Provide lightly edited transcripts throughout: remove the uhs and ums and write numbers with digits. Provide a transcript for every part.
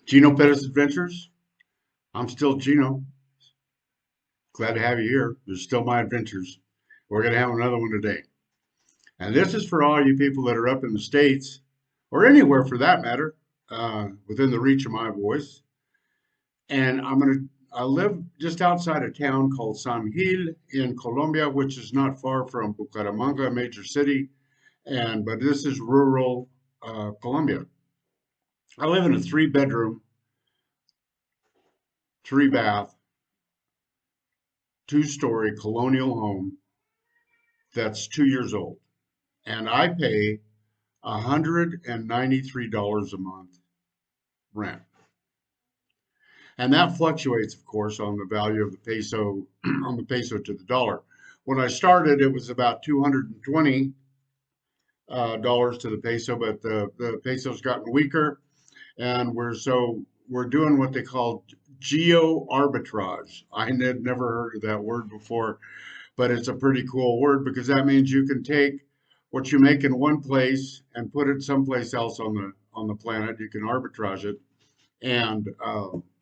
Gino Pettis Adventures. I'm still Gino. Glad to have you here. There's still my adventures. We're going to have another one today. And this is for all you people that are up in the States, or anywhere for that matter, within the reach of my voice. And I live just outside a town called San Gil in Colombia, which is not far from Bucaramanga, a major city. But this is rural Colombia. I live in a three-bedroom, three-bath, two-story colonial home that's 2 years old. And I pay $193 a month rent. And that fluctuates, of course, on the value of the peso, on the peso to the dollar. When I started, it was about $220 dollars to the peso, but the peso's gotten weaker, and we're doing what they call geo arbitrage. I had never heard of that word before, but it's a pretty cool word because that means you can take what you make in one place and put it someplace else on the planet. You can arbitrage it and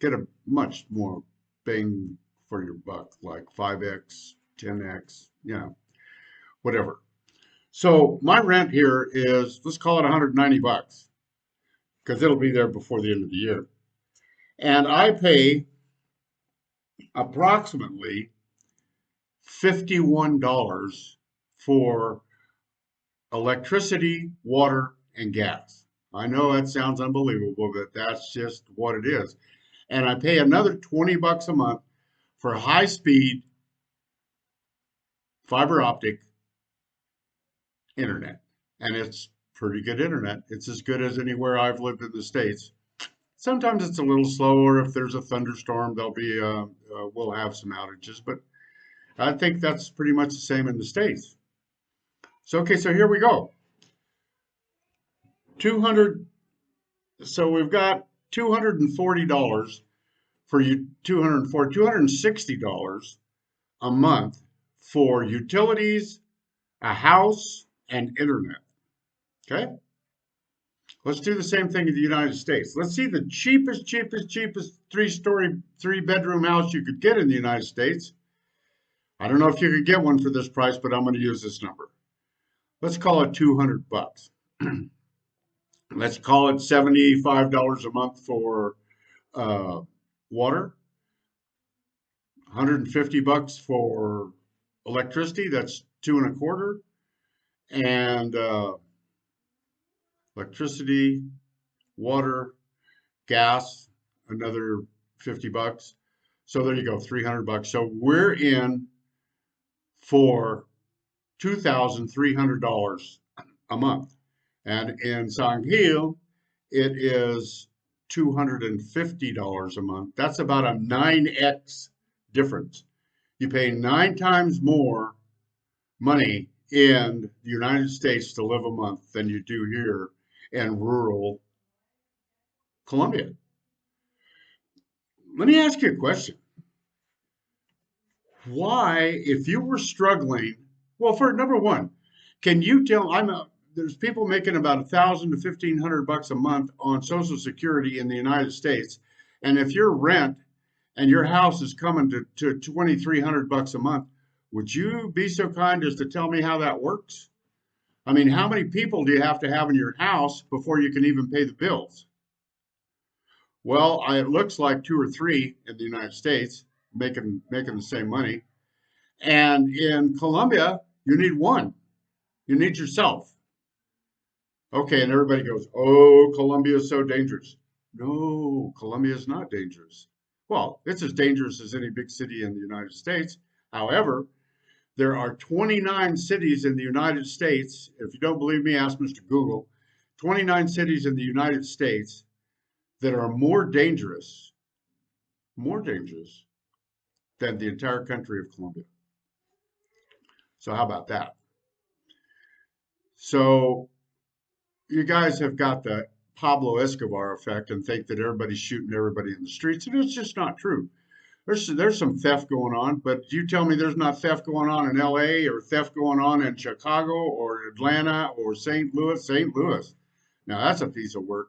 get a much more bang for your buck, like 5x, 10x, whatever. So my rent here is, let's call it 190 bucks because it'll be there before the end of the year. And I pay approximately $51 for electricity, water, and gas. I know that sounds unbelievable, but that's just what it is. And I pay another 20 bucks a month for high speed fiber optic internet. And it's pretty good internet. It's as good as anywhere I've lived in the States. Sometimes it's a little slower. If there's a thunderstorm, we'll have some outages, but I think that's pretty much the same in the States. So here we go. 200, so we've got $240 for you, 240, $260 a month for utilities, a house, and internet. Okay? Let's do the same thing in the United States. Let's see the cheapest three-story, three-bedroom house you could get in the United States. I don't know if you could get one for this price, but I'm going to use this number. Let's call it 200 bucks. Let's call it $75 a month for water, 150 bucks for electricity. That's two and a quarter, and electricity, water, gas, another 50 bucks. So there you go, 300 bucks. So we're in for $2,300 a month. And in San Gil, it is $250 a month. That's about a 9x difference. You pay 9 times more money in the United States to live a month than you do here in rural Colombia. Let me ask you a question. Why, if you were struggling, well, for number one, can you tell, there's people making about 1,000 to 1,500 bucks a month on Social Security in the United States. And if your rent and your house is coming to 2,300 bucks a month, would you be so kind as to tell me how that works? I mean, how many people do you have to have in your house before you can even pay the bills? Well, it looks like two or three in the United States making the same money. And in Colombia, you need one. You need yourself. Okay, and everybody goes, "Oh, Colombia is so dangerous." No, Colombia is not dangerous. Well, it's as dangerous as any big city in the United States. However, there are 29 cities in the United States. If you don't believe me, ask Mr. Google. 29 cities in the United States that are more dangerous than the entire country of Colombia. So how about that? So you guys have got the Pablo Escobar effect and think that everybody's shooting everybody in the streets, and it's just not true. There's some theft going on, but you tell me there's not theft going on in LA or theft going on in Chicago or Atlanta or St. Louis. St. Louis. Now that's a piece of work.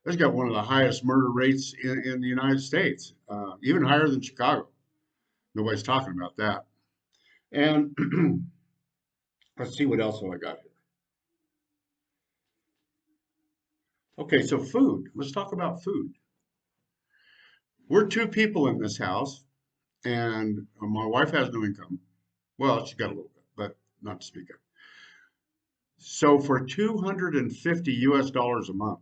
It's got one of the highest murder rates in the United States, even higher than Chicago. Nobody's talking about that. And let's see what else have I got here. Okay, so food. Let's talk about food. We're two people in this house, and my wife has no income. Well, she got a little bit, but not to speak of. So for 250 US dollars a month,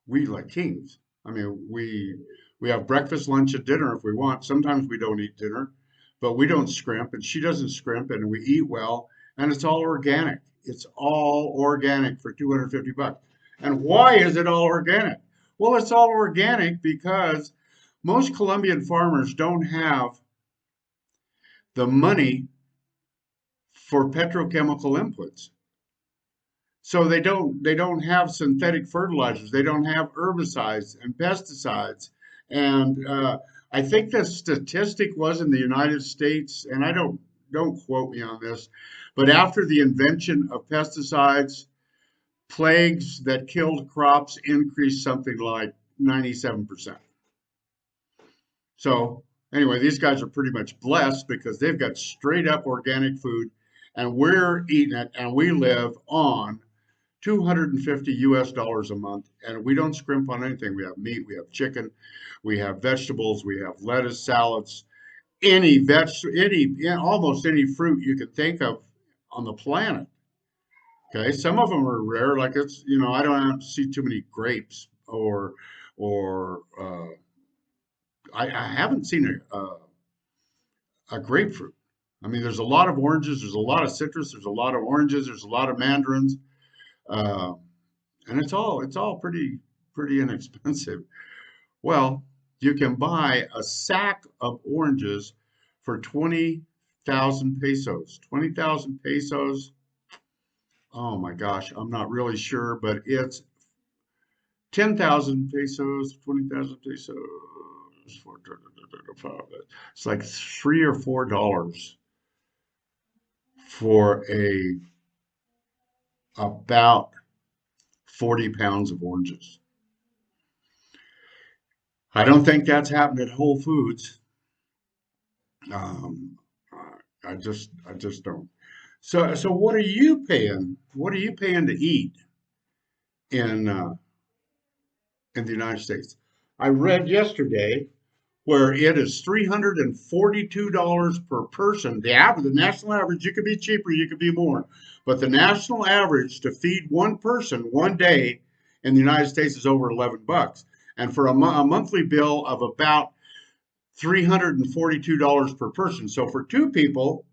we like kings. I mean, we have breakfast, lunch, and dinner if we want. Sometimes we don't eat dinner, but we don't scrimp, and she doesn't scrimp, and we eat well, and it's all organic. It's all organic for 250 bucks. And why is it all organic? Well, it's all organic because most Colombian farmers don't have the money for petrochemical inputs. So they don't have synthetic fertilizers. They don't have herbicides and pesticides. And I think the statistic was in the United States, and I don't quote me on this, but after the invention of pesticides, plagues that killed crops increased something like 97%. So anyway, these guys are pretty much blessed because they've got straight up organic food, and we're eating it, and we live on 250 US dollars a month, and we don't scrimp on anything. We have meat, we have chicken, we have vegetables, we have lettuce, salads, almost any fruit you can think of on the planet. Okay, some of them are rare, like I don't see too many grapes or I haven't seen a grapefruit. I mean, there's a lot of oranges, there's a lot of citrus, there's a lot of oranges, there's a lot of mandarins. Uh, and it's all pretty inexpensive. Well, you can buy a sack of oranges for 20,000 pesos. 20,000 pesos. Oh my gosh, I'm not really sure, but it's 10,000 pesos, 20,000 pesos. It's like $3 or $4 for about 40 pounds of oranges. I don't think that's happened at Whole Foods. Um, I just don't. So what are you paying? What are you paying to eat in uh, in the United States? I read yesterday where it is $342 per person. The national average, you could be cheaper, you could be more, but the national average to feed one person one day in the United States is over 11 bucks. And for a monthly bill of about $342 per person. So for two people,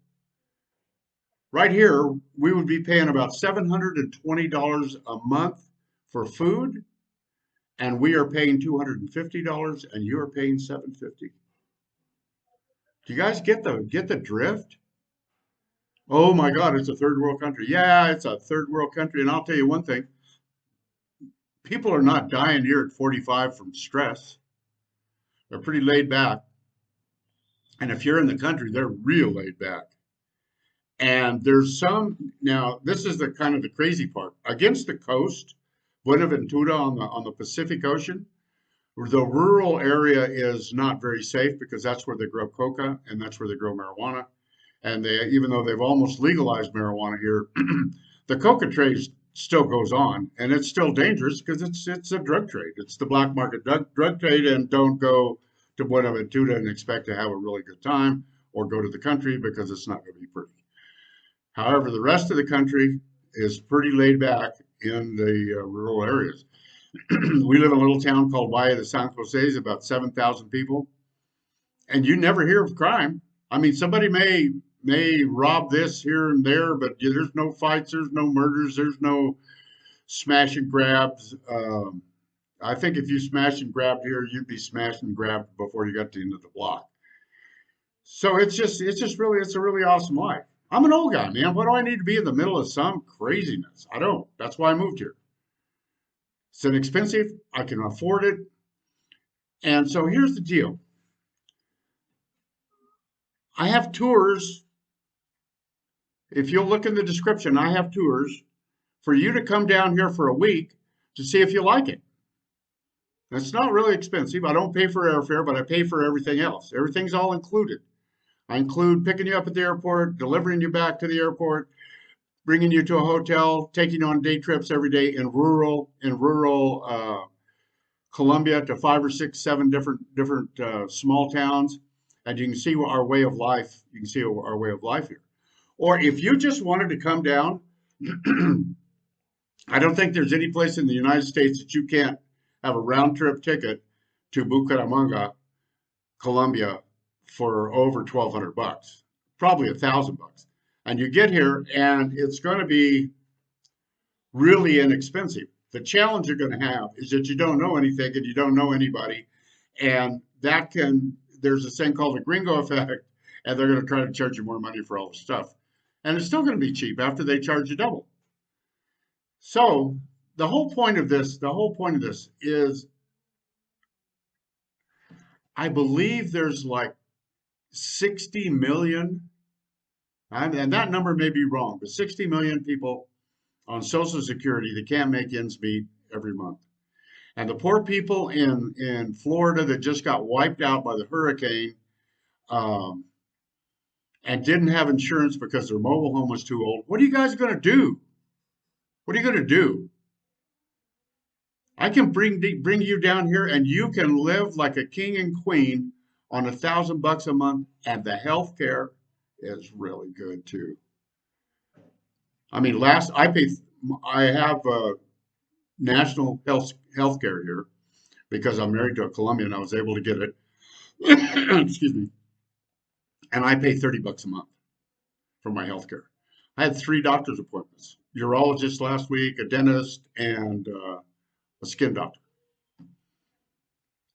right here, we would be paying about $720 a month for food, and we are paying $250, and you are paying $750. Do you guys get the drift? Oh my God, it's a third world country. Yeah, it's a third world country, and I'll tell you one thing: people are not dying here at 45 from stress. They're pretty laid back, and if you're in the country, they're real laid back. And there's some now. This is the kind of the crazy part. Against the coast, Buenaventura on the Pacific Ocean, the rural area is not very safe because that's where they grow coca and that's where they grow marijuana. And even though they've almost legalized marijuana here, the coca trade still goes on, and it's still dangerous because it's a drug trade. It's the black market drug trade, and don't go to Buenaventura and expect to have a really good time or go to the country because it's not going to be pretty. However, the rest of the country is pretty laid back in the rural areas. We live in a little town called Valle de San Jose, it's about 7,000 people, and you never hear of crime. I mean, somebody may rob this here and there, but there's no fights, there's no murders, there's no smash and grabs. I think if you smash and grabbed here, you'd be smashed and grabbed before you got to the end of the block. So it's a really awesome life. I'm an old guy, man. What do I need to be in the middle of some craziness? I don't. That's why I moved here. It's inexpensive. I can afford it. And so here's the deal. I have tours. If you'll look in the description, I have tours for you to come down here for a week to see if you like it. It's not really expensive. I don't pay for airfare, but I pay for everything else. Everything's all included. I include picking you up at the airport, delivering you back to the airport, bringing you to a hotel, taking you on day trips every day in rural Colombia to 5 or 6, 7 different small towns, and you can see our way of life. You can see our way of life here. Or if you just wanted to come down, I don't think there's any place in the United States that you can't have a round trip ticket to Bucaramanga, Colombia, for over $1,200, probably $1,000. And you get here, and it's going to be really inexpensive. The challenge you're going to have is that you don't know anything and you don't know anybody, and there's this thing called the gringo effect, and they're going to try to charge you more money for all the stuff, and it's still going to be cheap after they charge you double. So the whole point of this is, I believe there's like 60 million, and that number may be wrong, but 60 million people on Social Security that can't make ends meet every month. And the poor people in Florida that just got wiped out by the hurricane, and didn't have insurance because their mobile home was too old. What are you guys going to do? What are you going to do? I can bring you down here, and you can live like a king and queen on $1,000 a month, and the health care is really good too. I mean, I have national health care here because I'm married to a Colombian. I was able to get it. Excuse me. And I pay $30 a month for my health care. I had 3 doctor's appointments: urologist last week, a dentist, and a skin doctor.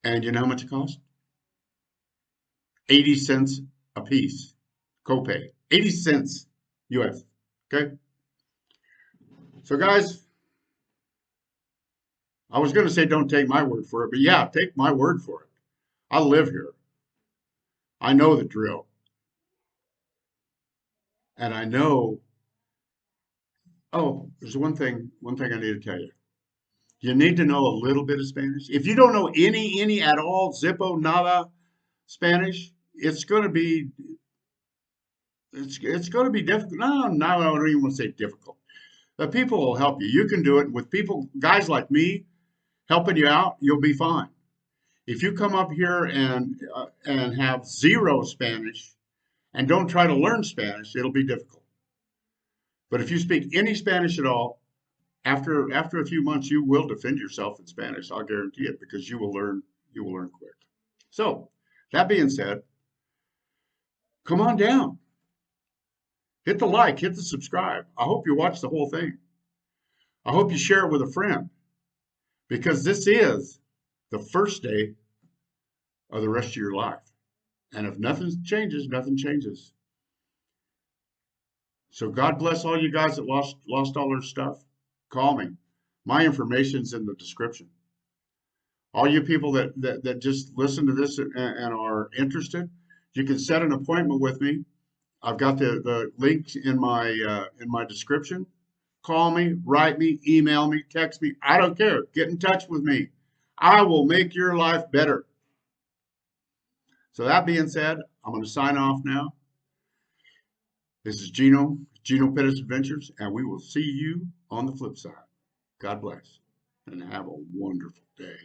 And you know how much it costs? 80 cents a piece, copay. 80 cents US. Okay. So guys, I was going to say don't take my word for it, but yeah, take my word for it. I live here. I know the drill. And I know, oh, there's one thing I need to tell you. You need to know a little bit of Spanish. If you don't know any at all, zippo, nada Spanish, it's going to be difficult. No, I don't even want to say difficult. The people will help you. You can do it with people, guys like me, helping you out. You'll be fine. If you come up here and have zero Spanish and don't try to learn Spanish, it'll be difficult. But if you speak any Spanish at all, after a few months, you will defend yourself in Spanish. I'll guarantee it, because you will learn quick. So that being said, come on down. Hit the like, hit the subscribe. I hope you watch the whole thing. I hope you share it with a friend, because this is the first day of the rest of your life. And if nothing changes, nothing changes. So God bless all you guys that lost all their stuff. Call me. My information's in the description. All you people that just listen to this and are interested, you can set an appointment with me. I've got the links in my description. Call me, write me, email me, text me. I don't care. Get in touch with me. I will make your life better. So that being said, I'm going to sign off now. This is Gino Pettis Adventures, and we will see you on the flip side. God bless, and have a wonderful day.